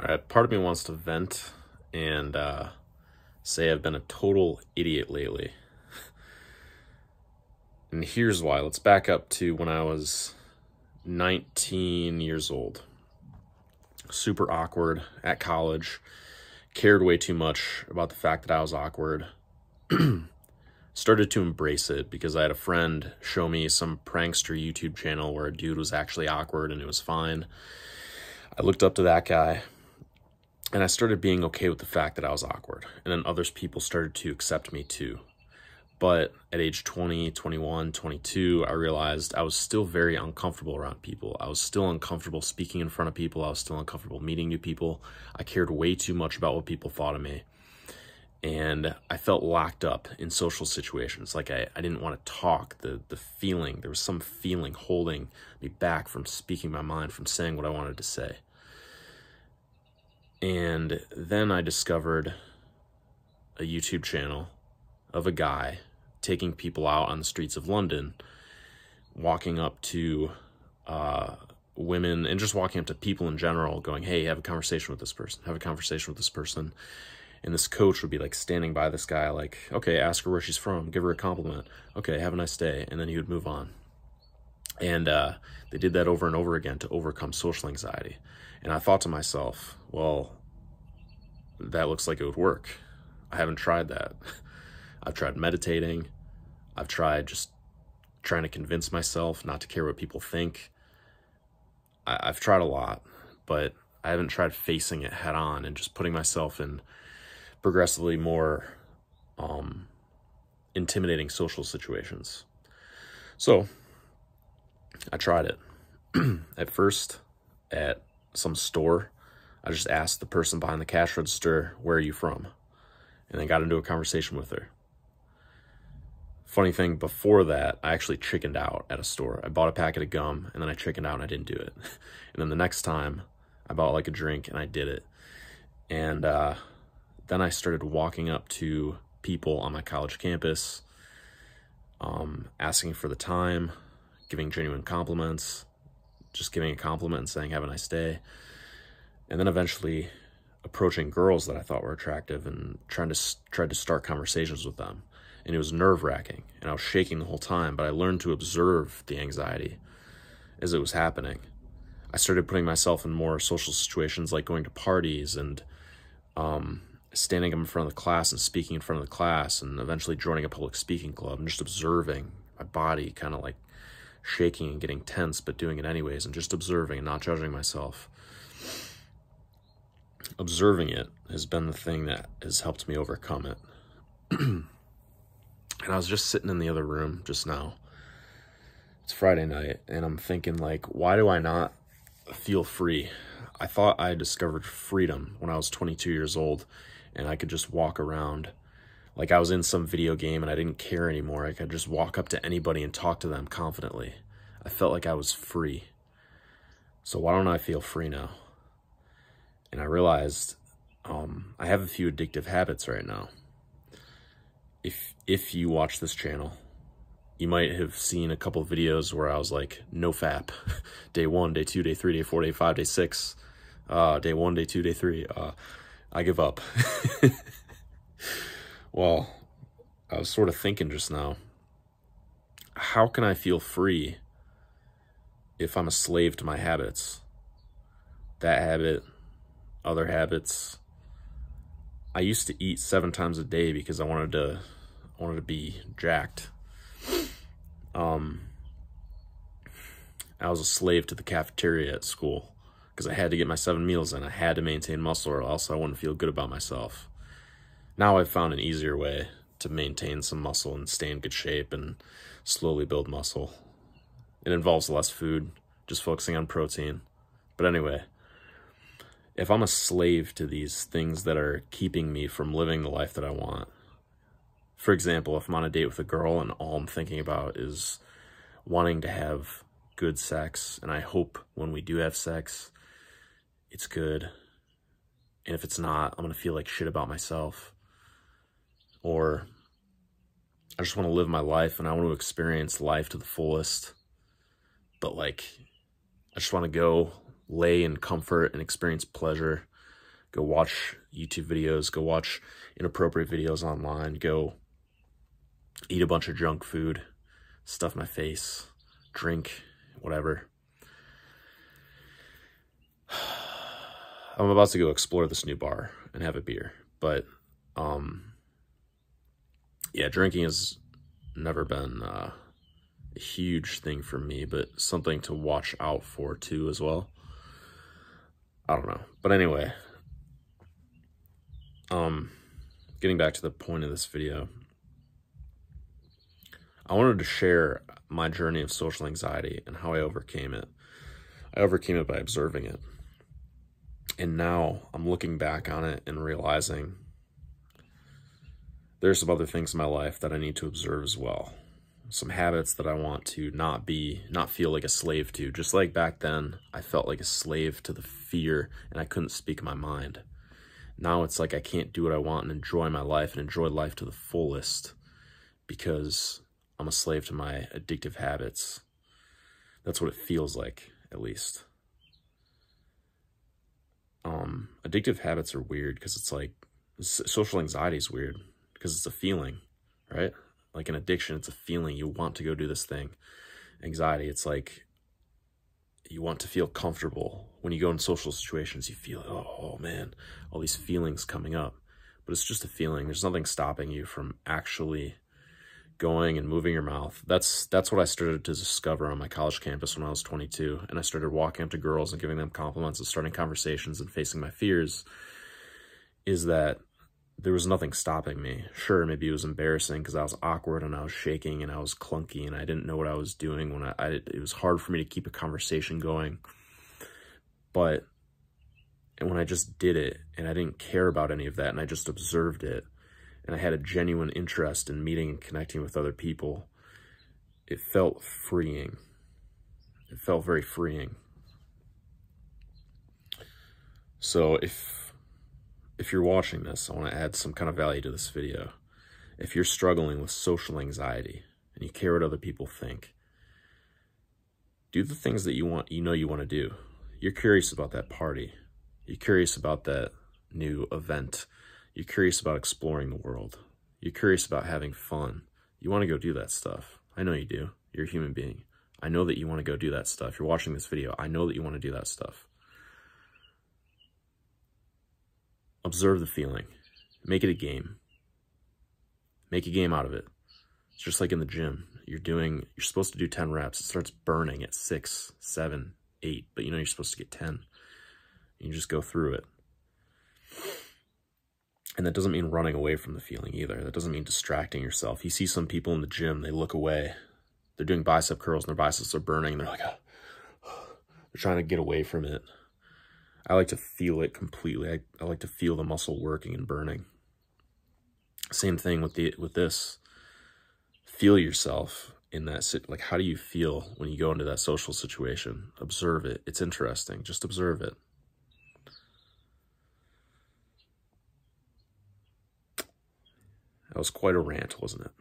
All right, part of me wants to vent and say I've been a total idiot lately. And here's why. Let's back up to when I was 19 years old. Super awkward at college. Cared way too much about the fact that I was awkward. Started to embrace it because I had a friend show me some prankster YouTube channel where a dude was actually awkward and it was fine. I looked up to that guy and I started being okay with the fact that I was awkward. And then other people started to accept me too. But at age 20, 21, 22, I realized I was still very uncomfortable around people. I was still uncomfortable speaking in front of people. I was still uncomfortable meeting new people. I cared way too much about what people thought of me. And I felt locked up in social situations. Like I didn't want to talk. The feeling, there was some feeling holding me back from speaking my mind, from saying what I wanted to say. And then I discovered a YouTube channel of a guy taking people out on the streets of London, walking up to women and just walking up to people in general going, hey, have a conversation with this person, have a conversation with this person. And this coach would be like standing by this guy like, okay, ask her where she's from, give her a compliment. Okay, have a nice day. And then he would move on. And they did that over and over again to overcome social anxiety. And I thought to myself, well, that looks like it would work. I haven't tried that. I've tried meditating. I've tried just trying to convince myself not to care what people think. I've tried a lot, but I haven't tried facing it head on and just putting myself in progressively more intimidating social situations. So I tried it. At first, at some store, I just asked the person behind the cash register, where are you from? And then got into a conversation with her. Funny thing, before that, I actually chickened out at a store. I bought a packet of gum, and then I chickened out and I didn't do it. And then the next time, I bought like a drink, and I did it. And then I started walking up to people on my college campus, asking for the time, giving genuine compliments, just giving a compliment and saying, have a nice day. And then eventually approaching girls that I thought were attractive and tried to start conversations with them. And it was nerve-wracking, and I was shaking the whole time, but I learned to observe the anxiety as it was happening. I started putting myself in more social situations like going to parties and standing up in front of the class and speaking in front of the class, and eventually joining a public speaking club and just observing my body kind of like shaking and getting tense, but doing it anyways, and just observing and not judging myself. Observing it has been the thing that has helped me overcome it. And I was just sitting in the other room just now. It's Friday night, and I'm thinking, like, why do I not feel free? I thought I discovered freedom when I was 22 years old, and I could just walk around like I was in some video game and I didn't care anymore. I could just walk up to anybody and talk to them confidently. I felt like I was free. So why don't I feel free now? And I realized I have a few addictive habits right now. If you watch this channel, you might have seen a couple of videos where I was like, nofap, day 1, day 2, day 3, day 4, day 5, day 6, day 1, day 2, day 3, I give up. Well, I was sort of thinking just now, how can I feel free if I'm a slave to my habits? That habit, other habits. I used to eat 7 times a day because I wanted to be jacked. I was a slave to the cafeteria at school because I had to get my 7 meals in. I had to maintain muscle or else I wouldn't feel good about myself. Now I've found an easier way to maintain some muscle and stay in good shape and slowly build muscle. It involves less food, just focusing on protein. But anyway, if I'm a slave to these things that are keeping me from living the life that I want, for example, if I'm on a date with a girl and all I'm thinking about is wanting to have good sex, and I hope when we do have sex, it's good, and if it's not, I'm going to feel like shit about myself. Or I just want to live my life and I want to experience life to the fullest, but like, I just want to go lay in comfort and experience pleasure. go watch YouTube videos, go watch inappropriate videos online, go eat a bunch of junk food, stuff my face, drink, whatever. I'm about to go explore this new bar and have a beer, but yeah, drinking has never been a huge thing for me, but something to watch out for too as well. I don't know, but anyway, getting back to the point of this video, I wanted to share my journey of social anxiety and how I overcame it. I overcame it by observing it. And now I'm looking back on it and realizing there's some other things in my life that I need to observe as well. Some habits that I want to not feel like a slave to. Just like back then, I felt like a slave to the fear and I couldn't speak my mind. Now it's like I can't do what I want and enjoy my life and enjoy life to the fullest because I'm a slave to my addictive habits. That's what it feels like, at least. Addictive habits are weird because it's like, social anxiety is weird because it's a feeling, right? Like an addiction, it's a feeling. You want to go do this thing. Anxiety, it's like you want to feel comfortable. When you go in social situations, you feel, oh man, all these feelings coming up. But it's just a feeling. There's nothing stopping you from actually going and moving your mouth. That's what I started to discover on my college campus when I was 22. And I started walking up to girls and giving them compliments and starting conversations and facing my fears, is that there was nothing stopping me. Sure, maybe it was embarrassing because I was awkward and I was shaking and I was clunky and I didn't know what I was doing when it was hard for me to keep a conversation going. But when I just did it and I didn't care about any of that and I just observed it and I had a genuine interest in meeting and connecting with other people, it felt freeing. It felt very freeing. So if you're watching this, I want to add some kind of value to this video. If you're struggling with social anxiety and you care what other people think, do the things that you want to do. You're curious about that party. You're curious about that new event. You're curious about exploring the world. You're curious about having fun. You want to go do that stuff. I know you do. You're a human being. I know that you want to go do that stuff. You're watching this video. I know that you want to do that stuff. Observe the feeling. Make it a game. Make a game out of it. It's just like in the gym. You're supposed to do 10 reps. It starts burning at 6, 7, 8, but you know you're supposed to get 10. You just go through it. And that doesn't mean running away from the feeling either. That doesn't mean distracting yourself. You see some people in the gym, they look away. They're doing bicep curls and their biceps are burning. And they're like, they're trying to get away from it. I like to feel it completely. I like to feel the muscle working and burning. Same thing with this. Feel yourself in that. Like, how do you feel when you go into that social situation? Observe it. It's interesting. Just observe it. That was quite a rant, wasn't it?